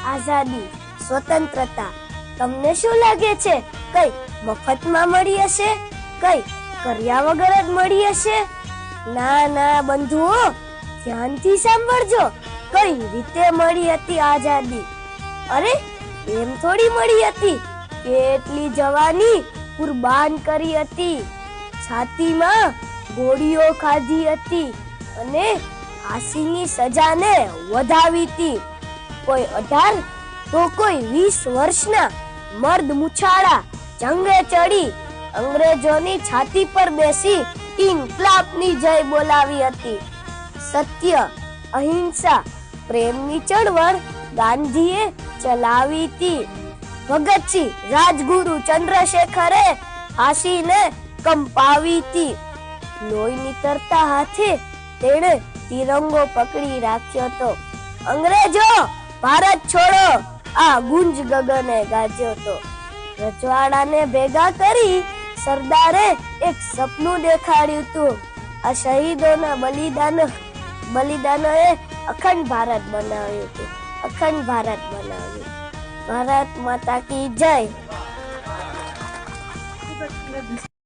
આઝાદી, સ્વતંત્રતા તમને શું લાગે છે કઈ મફતમાં મળી હશે, કઈ કર્યા વગર જ મળી હશે? ના ના બંધુઓ, ધ્યાનથી સાંભળજો. કઈ રીતે મળી હતી આઝાદી? અરે એમ થોડી મળી હતી, કેટલી જવાની કુરબાન કરી હતી, છાતીમાં ગોળીઓ ખાધી હતી અને ફાંસીની સજાને વધાવી હતી. કોઈ 18 તો કોઈ 20 વર્ષના મર્દ મુછાળા જંગે ચડી અંગ્રેજોની છાતી પર બેસી ઇન્કલાબની જય બોલાવી હતી. સત્ય, અહિંસા, પ્રેમની ચળવળ ગાંધીએ ચલાવી હતી. ભગતસિંહ, રાજગુરુ, ચંદ્રશેખરે ફાંસીને કંપાવી હતી. લોહી નીતરતા હાથે તેણે તિરંગો પકડી રાખ્યો તો. અંગ્રેજો ભારત છોડો આ ગુંજ ગગને ગાજ્યો તો. રજવાડાને ભેગા કરી સરદારે એક સપનું દેખાડ્યું હતું. આ શહીદોના બલિદાનોએ અખંડ ભારત બનાવ્યું હતું. અખંડ ભારત બનાવ્યું. ભારત માતા કી જય.